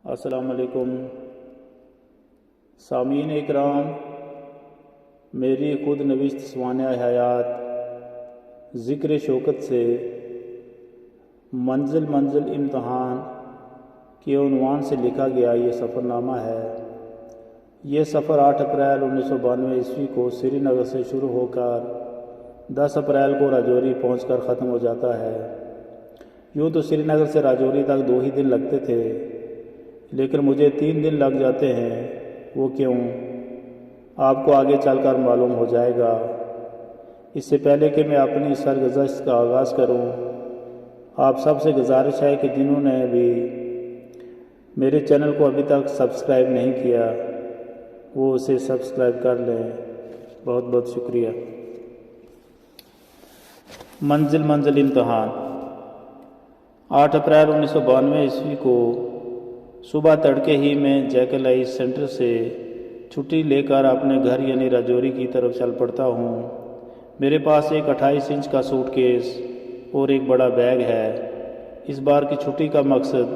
السلام علیکم سامعین اکرام، میری خود نوشت سوانح حیات ذکر شوکت سے منزل منزل امتحان کے عنوان سے لکھا گیا یہ سفر نامہ ہے۔ یہ سفر 8 اپریل 1992 عیسوی کو سری نگر سے شروع ہو کر 10 اپریل کو راجوری پہنچ کر ختم ہو جاتا ہے۔ یوں تو سری نگر سے راجوری تک 2 ہی دن لگتے تھے، لیکن مجھے 3 دن لگ جاتے ہیں۔ وہ کیوں؟ آپ کو آگے چل کر معلوم ہو جائے گا۔ اس سے پہلے کہ میں اپنی سرگزشت کا آغاز کروں، آپ سب سے گزارش ہے کہ جنہوں نے بھی میرے چینل کو ابھی تک سبسکرائب نہیں کیا وہ اسے سبسکرائب کر لیں۔ بہت بہت شکریہ۔ منزل منزل امتحان 8 اپریل 1992 عیسوی کو صبح تڑکے ہی میں جیکل آئس سینٹر سے چھٹی لے کر اپنے گھر یعنی راجوری کی طرف چل پڑتا ہوں۔ میرے پاس ایک 28 انچ کا سوٹ کیس اور ایک بڑا بیگ ہے۔ اس بار کی چھٹی کا مقصد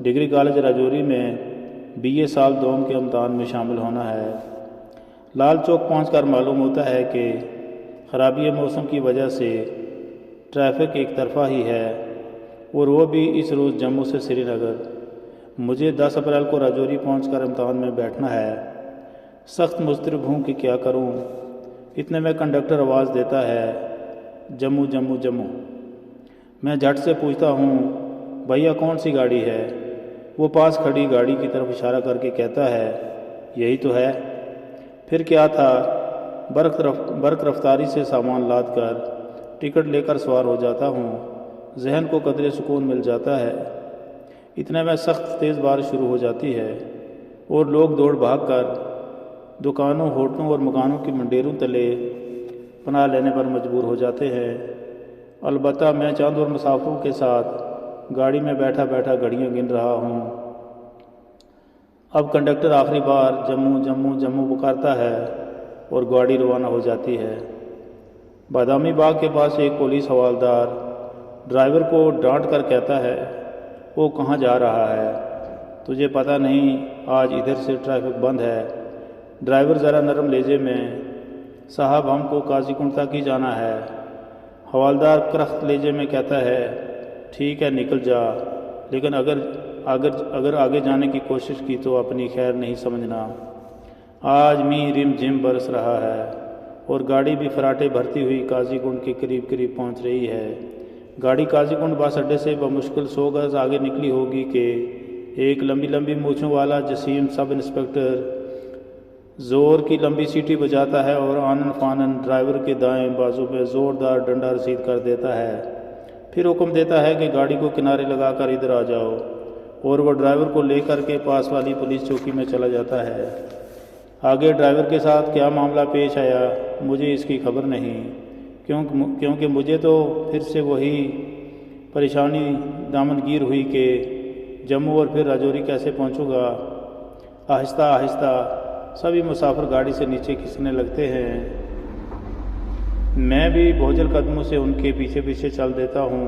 ڈگری کالج راجوری میں BA سال دوم کے امتحان میں شامل ہونا ہے۔ لال چوک پہنچ کر معلوم ہوتا ہے کہ خرابی موسم کی وجہ سے ٹریفک ایک طرفہ ہی ہے، اور وہ بھی اس روز جموں سے سری نگر۔ مجھے 10 اپریل کو راجوری پہنچ کر امتحان میں بیٹھنا ہے۔ سخت مضطرب ہوں کہ کیا کروں۔ اتنے میں کنڈکٹر آواز دیتا ہے، جموں جموں جموں۔ میں جھٹ سے پوچھتا ہوں، بھیا کون سی گاڑی ہے؟ وہ پاس کھڑی گاڑی کی طرف اشارہ کر کے کہتا ہے، یہی تو ہے۔ پھر کیا تھا، برق رفتاری سے سامان لاد کر ٹکٹ لے کر سوار ہو جاتا ہوں۔ ذہن کو قدرے سکون مل جاتا ہے۔ اتنے میں سخت تیز بارش شروع ہو جاتی ہے اور لوگ دوڑ بھاگ کر دکانوں، ہوٹلوں اور مکانوں کی منڈیروں تلے پناہ لینے پر مجبور ہو جاتے ہیں۔ البتہ میں چند اور مسافروں کے ساتھ گاڑی میں بیٹھا بیٹھا گھڑیاں گن رہا ہوں۔ اب کنڈکٹر آخری بار جموں جموں جموں پکارتا ہے اور گاڑی روانہ ہو جاتی ہے۔ بادامی باغ کے پاس ایک پولیس حوالدار ڈرائیور کو ڈانٹ کر کہتا ہے، وہ کہاں جا رہا ہے؟ تجھے پتہ نہیں آج ادھر سے ٹریفک بند ہے؟ ڈرائیور ذرا نرم لہجے میں، صاحب ہم کو قاضی کنڈ تک ہی جانا ہے۔ حوالدار کرخت لہجے میں کہتا ہے، ٹھیک ہے نکل جا، لیکن اگر آگے جانے کی کوشش کی تو اپنی خیر نہیں سمجھنا۔ آج میںہ رم جھم برس رہا ہے اور گاڑی بھی فراٹے بھرتی ہوئی قاضی کنڈ کے قریب قریب پہنچ رہی ہے۔ گاڑی قاضی کنڈ بس اڈے سے بمشکل 100 گز آگے نکلی ہوگی کہ ایک لمبی لمبی مونچھوں والا جسیم سب انسپکٹر زور کی لمبی سیٹی بجاتا ہے اور آنن فانن ڈرائیور کے دائیں بازو پہ زوردار ڈنڈا رسید کر دیتا ہے۔ پھر حکم دیتا ہے کہ گاڑی کو کنارے لگا کر ادھر آ جاؤ، اور وہ ڈرائیور کو لے کر کے پاس والی پولیس چوکی میں چلا جاتا ہے۔ آگے ڈرائیور کے ساتھ کیا معاملہ پیش آیا مجھے اس کی خبر نہیں، کیونکہ مجھے تو پھر سے وہی پریشانی دامنگیر ہوئی کہ جموں اور پھر راجوری کیسے پہنچوں گا۔ آہستہ آہستہ سبھی مسافر گاڑی سے نیچے کھسکنے لگتے ہیں۔ میں بھی بوجھل قدموں سے ان کے پیچھے پیچھے چل دیتا ہوں۔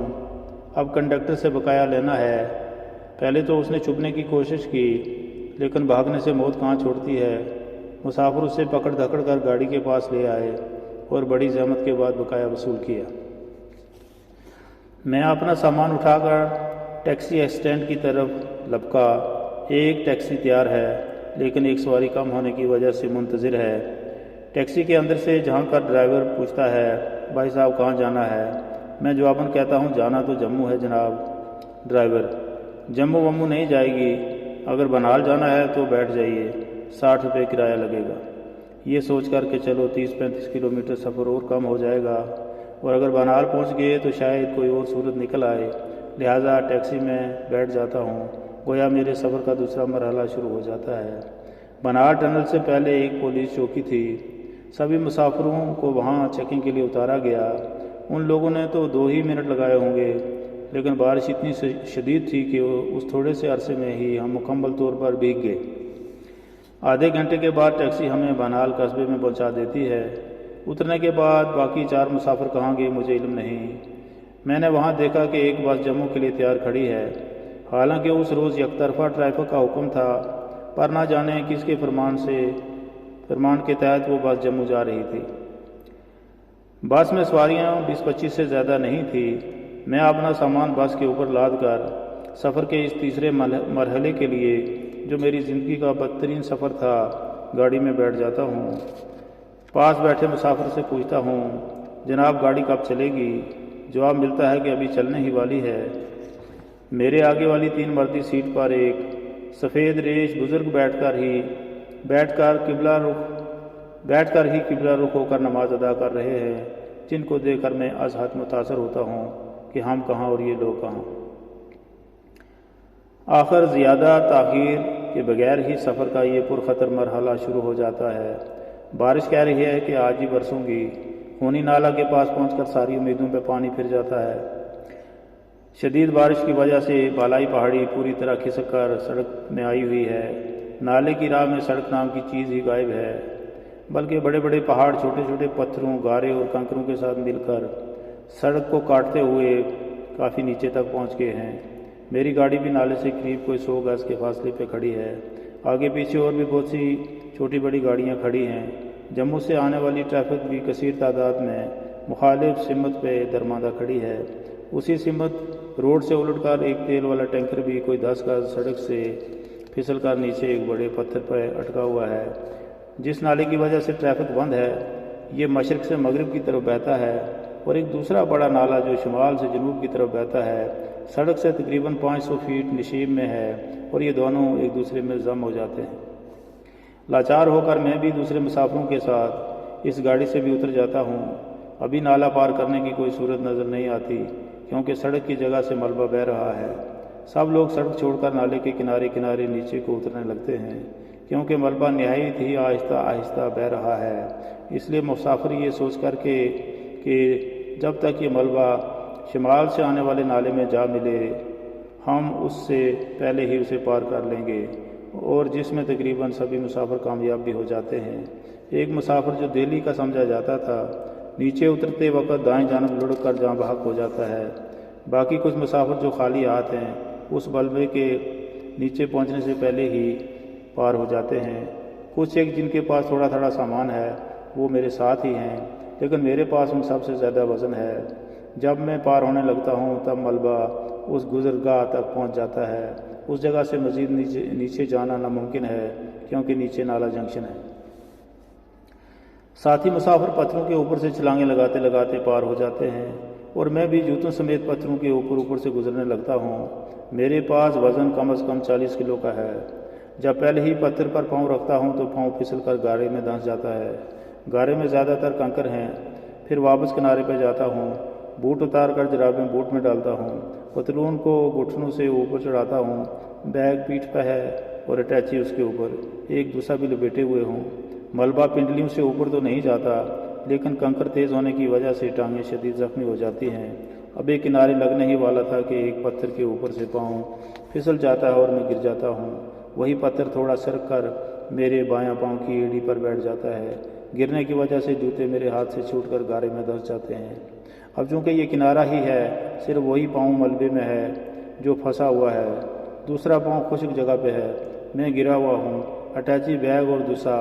اب کنڈکٹر سے بقایا لینا ہے۔ پہلے تو اس نے چھپنے کی کوشش کی، لیکن بھاگنے سے موت کہاں چھوڑتی ہے۔ مسافر اسے پکڑ دھکڑ کر گاڑی کے پاس لے آئے اور بڑی زحمت کے بعد بقایا وصول کیا۔ میں اپنا سامان اٹھا کر ٹیکسی اسٹینڈ کی طرف لپکا۔ ایک ٹیکسی تیار ہے، لیکن ایک سواری کم ہونے کی وجہ سے منتظر ہے۔ ٹیکسی کے اندر سے جھانک کر ڈرائیور پوچھتا ہے، بھائی صاحب کہاں جانا ہے؟ میں جواباً کہتا ہوں، جانا تو جموں ہے جناب۔ ڈرائیور، جموں وموں نہیں جائے گی، اگر بنال جانا ہے تو بیٹھ جائیے، 60 روپے کرایہ لگے گا۔ یہ سوچ کر کہ چلو 30-35 کلومیٹر سفر اور کم ہو جائے گا، اور اگر بنال پہنچ گئے تو شاید کوئی اور صورت نکل آئے، لہٰذا ٹیکسی میں بیٹھ جاتا ہوں۔ گویا میرے سفر کا دوسرا مرحلہ شروع ہو جاتا ہے۔ بنال ٹنل سے پہلے ایک پولیس چوکی تھی۔ سبھی مسافروں کو وہاں چیکنگ کے لیے اتارا گیا۔ ان لوگوں نے تو 2 ہی منٹ لگائے ہوں گے، لیکن بارش اتنی شدید تھی کہ اس تھوڑے سے عرصے میں ہی ہم مکمل طور پر بھیگ گئے۔ آدھے گھنٹے کے بعد ٹیکسی ہمیں بنال قصبے میں پہنچا دیتی ہے۔ اترنے کے بعد باقی 4 مسافر کہاں گئے مجھے علم نہیں۔ میں نے وہاں دیکھا کہ ایک بس جموں کے لیے تیار کھڑی ہے۔ حالانکہ اس روز یک طرفہ ٹریفک کا حکم تھا، پر نہ جانے کس کے فرمان کے تحت وہ بس جموں جا رہی تھی۔ بس میں سواریاں 20-25 سے زیادہ نہیں تھی۔ میں اپنا سامان بس کے اوپر لاد کر سفر کے اس تیسرے مرحلے کے لیے، جو میری زندگی کا بدترین سفر تھا، گاڑی میں بیٹھ جاتا ہوں۔ پاس بیٹھے مسافر سے پوچھتا ہوں، جناب گاڑی کب چلے گی؟ جواب ملتا ہے کہ ابھی چلنے ہی والی ہے۔ میرے آگے والی 3 مردی سیٹ پر ایک سفید ریش بزرگ بیٹھ کر ہی قبلہ رخ ہو کر نماز ادا کر رہے ہیں، جن کو دیکھ کر میں از حد متاثر ہوتا ہوں کہ ہم کہاں اور یہ لوگ کہاں۔ آخر زیادہ تاخیر کے بغیر ہی سفر کا یہ پرخطر مرحلہ شروع ہو جاتا ہے۔ بارش کہہ رہی ہے کہ آج ہی برسوں گی۔ خونی نالہ کے پاس پہنچ کر ساری امیدوں پہ پانی پھر جاتا ہے۔ شدید بارش کی وجہ سے بالائی پہاڑی پوری طرح کھسک کر سڑک میں آئی ہوئی ہے۔ نالے کی راہ میں سڑک نام کی چیز ہی غائب ہے، بلکہ بڑے بڑے پہاڑ چھوٹے چھوٹے پتھروں، گارے اور کنکروں کے ساتھ مل کر سڑک کو کاٹتے ہوئے کافی نیچے تک پہنچ گئے ہیں۔ میری گاڑی بھی نالے سے قریب کوئی 100 گز کے فاصلے پہ کھڑی ہے۔ آگے پیچھے اور بھی بہت سی چھوٹی بڑی گاڑیاں کھڑی ہیں۔ جموں سے آنے والی ٹریفک بھی کثیر تعداد میں مخالف سمت پہ درماندہ کھڑی ہے۔ اسی سمت روڈ سے الٹ کر ایک تیل والا ٹینکر بھی کوئی 10 گز سڑک سے پھسل کر نیچے ایک بڑے پتھر پہ اٹکا ہوا ہے۔ جس نالے کی وجہ سے ٹریفک بند ہے، یہ مشرق سے مغرب کی طرف بہتا ہے، اور ایک دوسرا بڑا نالہ جو شمال سے جنوب کی طرف بہتا ہے، سڑک سے تقریباً 500 فیٹ نشیب میں ہے، اور یہ دونوں ایک دوسرے میں ضم ہو جاتے ہیں۔ لاچار ہو کر میں بھی دوسرے مسافروں کے ساتھ اس گاڑی سے بھی اتر جاتا ہوں۔ ابھی نالہ پار کرنے کی کوئی صورت نظر نہیں آتی، کیونکہ سڑک کی جگہ سے ملبہ بہہ رہا ہے۔ سب لوگ سڑک چھوڑ کر نالے کے کنارے نیچے کو اترنے لگتے ہیں، کیونکہ ملبہ نہایت ہی آہستہ آہستہ بہہ رہا ہے۔ اس لیے مسافر یہ سوچ کر کہ جب تک یہ ملبہ شمال سے آنے والے نالے میں جا ملے، ہم اس سے پہلے ہی اسے پار کر لیں گے، اور جس میں تقریباً سبھی مسافر کامیاب بھی ہو جاتے ہیں۔ ایک مسافر جو دہلی کا سمجھا جاتا تھا، نیچے اترتے وقت دائیں جانب لڑک کر جاں بحق ہو جاتا ہے۔ باقی کچھ مسافر جو خالی ہاتھ ہیں، اس ملبے کے نیچے پہنچنے سے پہلے ہی پار ہو جاتے ہیں۔ کچھ ایک جن کے پاس تھوڑا تھوڑا سامان ہے، وہ میرے ساتھ ہی ہیں، لیکن میرے پاس ان سب سے زیادہ وزن ہے۔ جب میں پار ہونے لگتا ہوں، تب ملبہ اس گزرگاہ تک پہنچ جاتا ہے۔ اس جگہ سے مزید نیچے جانا ناممکن ہے، کیونکہ نیچے نالا جنکشن ہے۔ ساتھی مسافر پتھروں کے اوپر سے چھلانگیں لگاتے لگاتے پار ہو جاتے ہیں، اور میں بھی جوتوں سمیت پتھروں کے اوپر سے گزرنے لگتا ہوں۔ میرے پاس وزن کم از کم 40 کلو کا ہے۔ جب پہلے ہی پتھر پر پاؤں رکھتا ہوں تو پاؤں پھسل کر گارے میں دھنس جاتا ہے۔ گارے میں زیادہ تر کنکر ہیں۔ پھر واپس کنارے پہ جاتا ہوں، بوٹ اتار کر جرابیں بوٹ میں ڈالتا ہوں، پتلون کو گھٹنوں سے اوپر چڑھاتا ہوں، بیگ پیٹھ پہ ہے اور اٹیچی اس کے اوپر، ایک دوسرا بھی لپیٹے ہوئے ہوں۔ ملبہ پنڈلیوں سے اوپر تو نہیں جاتا، لیکن کنکر تیز ہونے کی وجہ سے ٹانگیں شدید زخمی ہو جاتی ہیں۔ اب ایک کنارے لگنے ہی والا تھا کہ ایک پتھر کے اوپر سے پاؤں پھسل جاتا ہے اور میں گر جاتا ہوں۔ وہی پتھر تھوڑا سرک کر میرے بایاں پاؤں کی ایڑی پر بیٹھ جاتا ہے۔ گرنے کی وجہ سے جوتے میرے ہاتھ سے چھوٹ کر گارے میں دھنس جاتے ہیں۔ اب چونکہ یہ کنارہ ہی ہے، صرف وہی پاؤں ملبے میں ہے جو پھنسا ہوا ہے، دوسرا پاؤں خشک جگہ پہ ہے۔ میں گرا ہوا ہوں۔ اٹیچی بیگ اور دوسرا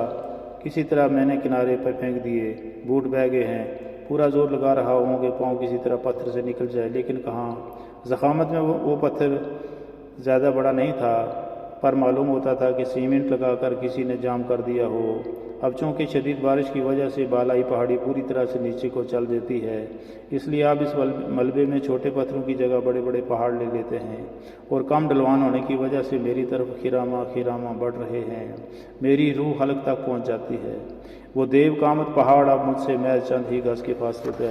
کسی طرح میں نے کنارے پہ پھینک دیے۔ بوٹ بہہ گئے ہیں۔ پورا زور لگا رہا ہوں کہ پاؤں کسی طرح پتھر سے نکل جائے، لیکن کہاں۔ ضخامت میں وہ پتھر زیادہ بڑا نہیں تھا، پر معلوم ہوتا تھا کہ سیمنٹ لگا کر کسی نے جام کر دیا ہو۔ اب چونکہ شدید بارش کی وجہ سے بالائی پہاڑی پوری طرح سے نیچے کو چل دیتی ہے، اس لیے اب اس ملبے میں چھوٹے پتھروں کی جگہ بڑے بڑے پہاڑ لے لیتے ہیں، اور کم ڈھلوان ہونے کی وجہ سے میری طرف خیراما بڑھ رہے ہیں۔ میری روح حلق تک پہنچ جاتی ہے۔ وہ دیو کامت پہاڑ اب مجھ سے محض چند ہی گز کے فاصلے پہ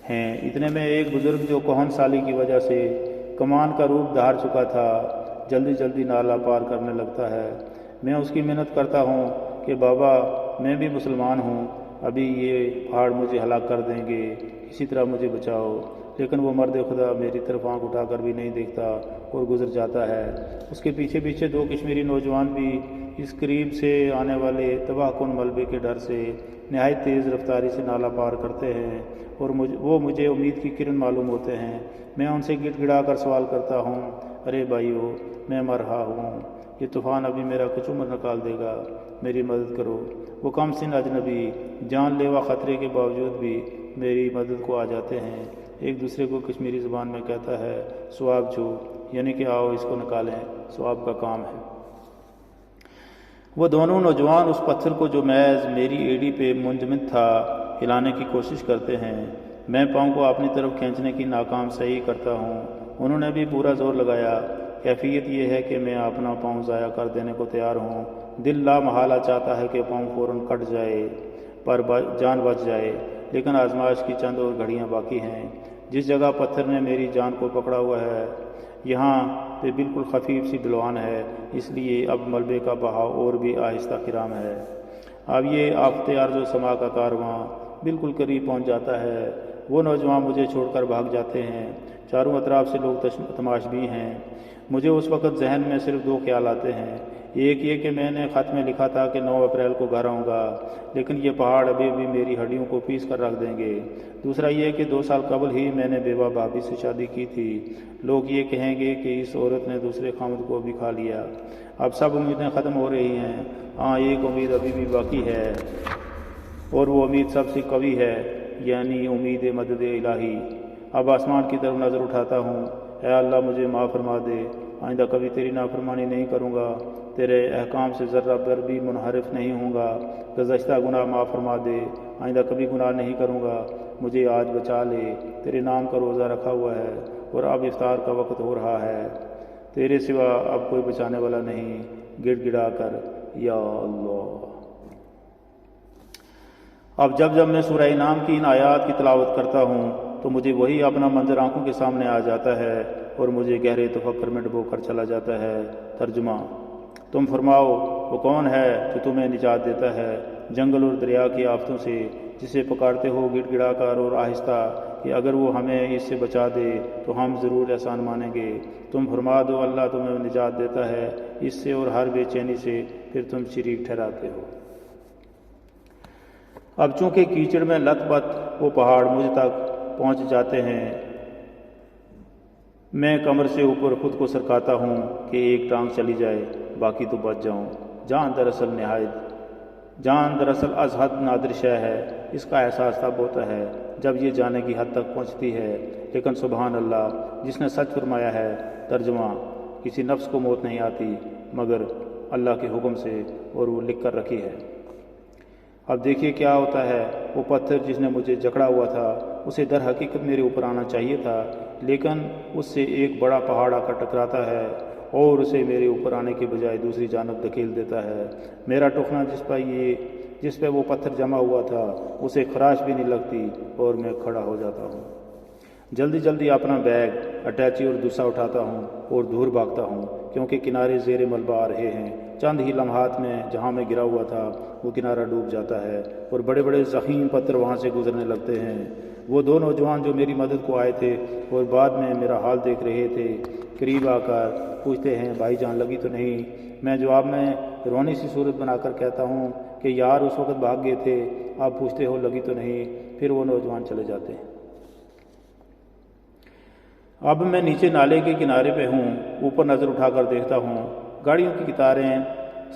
ہیں۔ اتنے میں ایک بزرگ جو کہن سالی کی وجہ سے کمان کا روپ دھار چکا تھا، جلدی جلدی نالا پار کرنے لگتا ہے۔ میں اس کی منت کرتا ہوں کہ بابا، میں بھی مسلمان ہوں، ابھی یہ پہاڑ مجھے ہلاک کر دیں گے، کسی طرح مجھے بچاؤ۔ لیکن وہ مرد خدا میری طرف آنکھ اٹھا کر بھی نہیں دیکھتا اور گزر جاتا ہے۔ اس کے پیچھے پیچھے 2 کشمیری نوجوان بھی اس قریب سے آنے والے تباہ کن ملبے کے ڈر سے نہایت تیز رفتاری سے نالا پار کرتے ہیں، اور وہ مجھے امید کی کرن معلوم ہوتے ہیں۔ میں ان سے گڑ گڑا کر سوال کرتا ہوں، ارے بھائیو میں مر رہا ہوں، یہ طوفان ابھی میرا کچھ عمر نکال دے گا، میری مدد کرو۔ وہ کم سن اجنبی جان لیوا خطرے کے باوجود بھی میری مدد کو آ جاتے ہیں۔ ایک دوسرے کو کشمیری زبان میں کہتا ہے سواب چھو، یعنی کہ آؤ اس کو نکالیں، سواب کا کام ہے۔ وہ دونوں نوجوان اس پتھر کو جو محض میری ایڑی پہ منجمد تھا ہلانے کی کوشش کرتے ہیں۔ میں پاؤں کو اپنی طرف کھینچنے کی ناکام صحیح کرتا ہوں، انہوں نے بھی پورا زور لگایا۔ کیفیت یہ ہے کہ میں اپنا پاؤں ضائع کر دینے کو تیار ہوں۔ دل لا محالہ چاہتا ہے کہ پاؤں فوراً کٹ جائے پر جان بچ جائے، لیکن آزمائش کی چند اور گھڑیاں باقی ہیں۔ جس جگہ پتھر نے میری جان کو پکڑا ہوا ہے یہاں پہ بالکل خفیف سی ڈھلوان ہے، اس لیے اب ملبے کا بہاؤ اور بھی آہستہ کرام ہے۔ اب یہ آفت ارض و سما کا کارواں بالکل قریب پہنچ جاتا ہے۔ وہ نوجوان مجھے چھوڑ کر بھاگ جاتے ہیں، چاروں اطراف سے لوگ تماشبین ہیں۔ مجھے اس وقت ذہن میں صرف دو خیال آتے ہیں، ایک یہ کہ میں نے خط میں لکھا تھا کہ 9 اپریل کو گھر آؤں گا، لیکن یہ پہاڑ ابھی بھی میری ہڈیوں کو پیس کر رکھ دیں گے۔ دوسرا یہ کہ 2 سال قبل ہی میں نے بیوہ بھابھی سے شادی کی تھی، لوگ یہ کہیں گے کہ اس عورت نے دوسرے خامد کو بھی کھا لیا۔ اب سب امیدیں ختم ہو رہی ہیں، ہاں ایک امید ابھی بھی باقی ہے، اور وہ امید سب سے قوی ہے، یعنی امید مدد الہی۔ اب آسمان کی طرف نظر اٹھاتا ہوں، اے اللہ مجھے معاف فرما دے، آئندہ کبھی تیری نافرمانی نہیں کروں گا، تیرے احکام سے ذرہ بر بھی منحرف نہیں ہوں گا۔ گزشتہ گناہ معاف فرما دے، آئندہ کبھی گناہ نہیں کروں گا، مجھے آج بچا لے، تیرے نام کا روزہ رکھا ہوا ہے اور اب افطار کا وقت ہو رہا ہے، تیرے سوا اب کوئی بچانے والا نہیں، گڑ گڑا کر یا اللہ۔ اب جب میں سورہ انعام کی ان آیات کی تلاوت کرتا ہوں تو مجھے وہی اپنا منظر آنکھوں کے سامنے آ جاتا ہے اور مجھے گہرے تفکر میں ڈبو کر چلا جاتا ہے۔ ترجمہ: تم فرماؤ وہ کون ہے جو تمہیں نجات دیتا ہے جنگل اور دریا کی آفتوں سے، جسے پکارتے ہو گڑ گڑا کر اور آہستہ کہ اگر وہ ہمیں اس سے بچا دے تو ہم ضرور احسان مانیں گے۔ تم فرما دو اللہ تمہیں نجات دیتا ہے اس سے اور ہر بے چینی سے، پھر تم شریک ٹھہراتے ہو۔ اب چونکہ کیچڑ میں لت پت وہ پہاڑ مجھ تک پہنچ جاتے ہیں، میں کمر سے اوپر خود کو سرکاتا ہوں کہ ایک ٹانگ چلی جائے باقی تو بچ جاؤں۔ جان دراصل از حد نادر شے ہے، اس کا احساس تب ہوتا ہے جب یہ جانے کی حد تک پہنچتی ہے، لیکن سبحان اللہ جس نے سچ فرمایا ہے۔ ترجمہ: کسی نفس کو موت نہیں آتی مگر اللہ کے حکم سے، اور وہ لکھ کر رکھی ہے۔ اب دیکھیے کیا ہوتا ہے، وہ پتھر جس نے مجھے جکڑا ہوا تھا اسے در حقیقت میرے اوپر آنا چاہیے تھا، لیکن اس سے ایک بڑا پہاڑ آ کر ٹکراتا ہے اور اسے میرے اوپر آنے کے بجائے دوسری جانب دھکیل دیتا ہے۔ میرا ٹخنا جس پہ وہ پتھر جمع ہوا تھا اسے خراش بھی نہیں لگتی اور میں کھڑا ہو جاتا ہوں۔ جلدی اپنا بیگ، اٹیچی اور دوسرا اٹھاتا ہوں اور دور بھاگتا ہوں، کیونکہ کنارے زیر ملبہ آ رہے ہیں۔ چند ہی لمحات میں جہاں میں گرا ہوا تھا وہ کنارہ ڈوب جاتا ہے اور بڑے بڑے ضخیم پتھر وہاں سے گزرنے لگتے ہیں۔ وہ 2 نوجوان جو میری مدد کو آئے تھے اور بعد میں میرا حال دیکھ رہے تھے قریب آ کر پوچھتے ہیں بھائی جان لگی تو نہیں؟ میں جواب میں روانی سی صورت بنا کر کہتا ہوں کہ یار اس وقت بھاگ گئے تھے، آپ پوچھتے ہو لگی تو نہیں؟ پھر وہ نوجوان چلے جاتے ہیں۔ اب میں نیچے نالے کے کنارے پہ ہوں، اوپر نظر اٹھا کر دیکھتا ہوں گاڑیوں کی قطاریں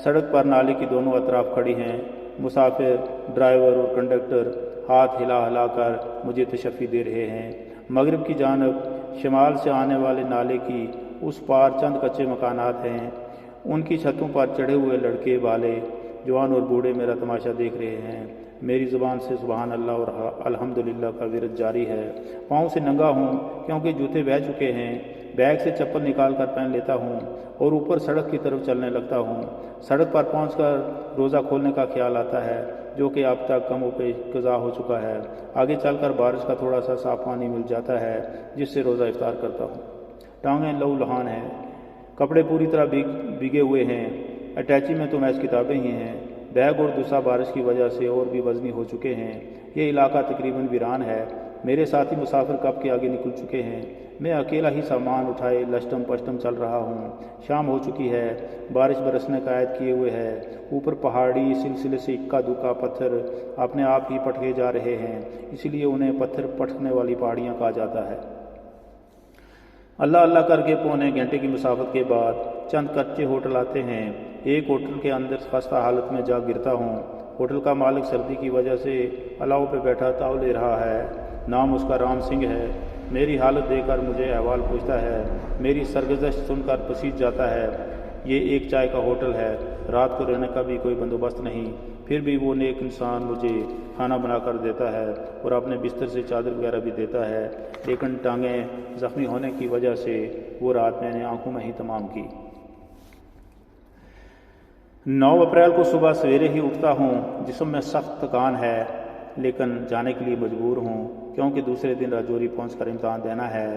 سڑک پر نالے کی دونوں اطراف کھڑی ہیں۔ مسافر، ڈرائیور اور کنڈکٹر ہاتھ ہلا کر مجھے تشفی دے رہے ہیں۔ مغرب کی جانب شمال سے آنے والے نالے کی اس پار چند کچے مکانات ہیں، ان کی چھتوں پر چڑھے ہوئے لڑکے بالے، جوان اور بوڑھے میرا تماشا دیکھ رہے ہیں۔ میری زبان سے سبحان اللہ اور الحمدللہ کا ورد جاری ہے۔ پاؤں سے ننگا ہوں کیونکہ جوتے بہہ چکے ہیں، بیگ سے چپل نکال کر پہن لیتا ہوں اور اوپر سڑک کی طرف چلنے لگتا ہوں۔ سڑک پر پہنچ کر روزہ کھولنے کا خیال آتا ہے جو کہ اب تک کم و بیش قضا ہو چکا ہے۔ آگے چل کر بارش کا تھوڑا سا صاف پانی مل جاتا ہے جس سے روزہ افطار کرتا ہوں۔ ٹانگیں لہو لہان ہیں، کپڑے پوری طرح بھیگے ہوئے ہیں، اٹیچی میں تو محض کتابیں ہی ہیں، بیگ اور دوسرا بارش کی وجہ سے اور بھی وزنی ہو چکے ہیں۔ یہ علاقہ تقریباً ویران ہے، میرے ساتھی مسافر کب کے آگے نکل چکے ہیں، میں اکیلا ہی سامان اٹھائے لشٹم پشٹم چل رہا ہوں۔ شام ہو چکی ہے، بارش برسنے کا عہد کیے ہوئے ہے، اوپر پہاڑی سلسلے سے اکا دکا پتھر اپنے آپ ہی پٹکے جا رہے ہیں، اسی لیے انہیں پتھر پٹکنے والی پہاڑیاں کہا جاتا ہے۔ اللہ اللہ کر کے پونے گھنٹے کی مسافت کے بعد چند کچے ہوٹل آتے ہیں۔ ایک ہوٹل کے اندر خستہ حالت میں جا گرتا ہوں۔ ہوٹل کا مالک سردی کی وجہ سے الاؤ پہ بیٹھا تاؤ لے رہا ہے۔ نام اس کا رام سنگھ ہے۔ میری حالت دیکھ کر مجھے احوال پوچھتا ہے۔ میری سرگزشت سن کر پسیج جاتا ہے۔ یہ ایک چائے کا ہوٹل ہے، رات کو رہنے کا بھی کوئی بندوبست نہیں، پھر بھی وہ نیک انسان مجھے کھانا بنا کر دیتا ہے اور اپنے بستر سے چادر وغیرہ بھی دیتا ہے، لیکن ٹانگیں زخمی ہونے کی وجہ سے وہ رات میں نے آنکھوں میں ہی تمام کی۔ 9 اپریل کو صبح سویرے ہی اٹھتا ہوں۔ جسم میں سخت تھکان ہے، لیکن جانے کے لیے مجبور ہوں کیونکہ دوسرے دن راجوری پہنچ کر امتحان دینا ہے۔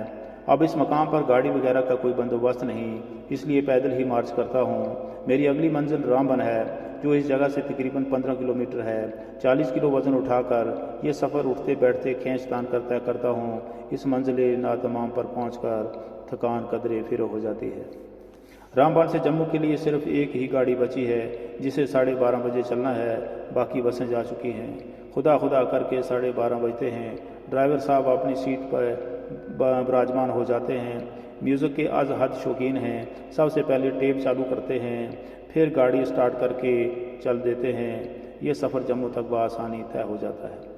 اب اس مقام پر گاڑی وغیرہ کا کوئی بندوبست نہیں، اس لیے پیدل ہی مارچ کرتا ہوں۔ میری اگلی منزل رام بن ہے، جو اس جگہ سے تقریباً 15 کلومیٹر ہے۔ 40 کلو وزن اٹھا کر یہ سفر اٹھتے بیٹھتے کھینچ تان کرتا ہوں۔ اس منزل ناتمام پر پہنچ کر تھکان قدرے فروغ ہو جاتی ہے۔ رام بن سے جموں کے لیے صرف ایک ہی گاڑی بچی ہے، جسے 12:30 بجے چلنا ہے، باقی بسیں جا چکی ہیں۔ خدا خدا کر کے 12:30 بجتے ہیں۔ ڈرائیور صاحب اپنی سیٹ پر براجمان ہو جاتے ہیں۔ میوزک کے از حد شوقین ہیں۔ سب سے پہلے ٹیپ چالو کرتے ہیں، پھر گاڑی سٹارٹ کر کے چل دیتے ہیں۔ یہ سفر جموں تک بآسانی طے ہو جاتا ہے۔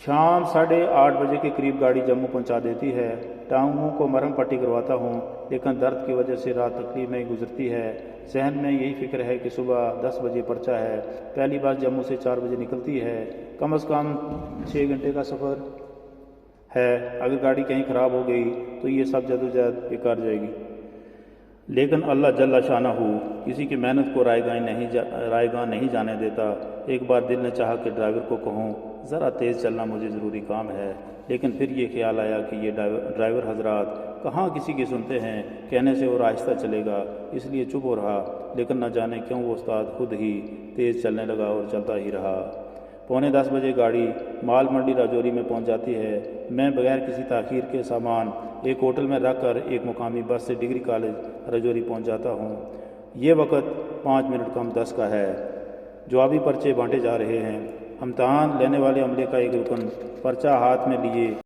شام 8:30 بجے کے قریب گاڑی جموں پہنچا دیتی ہے۔ ٹانگوں کو مرہم پٹی کرواتا ہوں، لیکن درد کی وجہ سے رات تکلیف میں گزرتی ہے۔ ذہن میں یہی فکر ہے کہ صبح 10 بجے پرچہ ہے۔ پہلی بس جموں سے 4 بجے نکلتی ہے۔ کم از کم 6 گھنٹے کا سفر ہے۔ اگر گاڑی کہیں خراب ہو گئی تو یہ سب جدوجہد بیکار جائے گی، لیکن اللہ جل شانہ کسی کی محنت کو رائے گاہ نہیں جانے دیتا۔ ایک بار دل نے چاہا کہ ڈرائیور کو کہوں ذرا تیز چلنا، مجھے ضروری کام ہے، لیکن پھر یہ خیال آیا کہ یہ ڈرائیور حضرات کہاں کسی کی سنتے ہیں، کہنے سے اور آہستہ چلے گا، اس لیے چپ ہو رہا، لیکن نہ جانے کیوں وہ استاد خود ہی تیز چلنے لگا اور چلتا ہی رہا۔ 9:45 بجے گاڑی مال منڈی راجوری میں پہنچ جاتی ہے۔ میں بغیر کسی تاخیر کے سامان ایک ہوٹل میں رکھ کر ایک مقامی بس سے ڈگری کالج راجوری پہنچ جاتا ہوں۔ یہ وقت 5 منٹ کم 10 کا ہے۔ جوابی پرچے بانٹے جا رہے ہیں۔ امتحان لینے والے عملے کا ایک رکن پرچہ ہاتھ میں لیے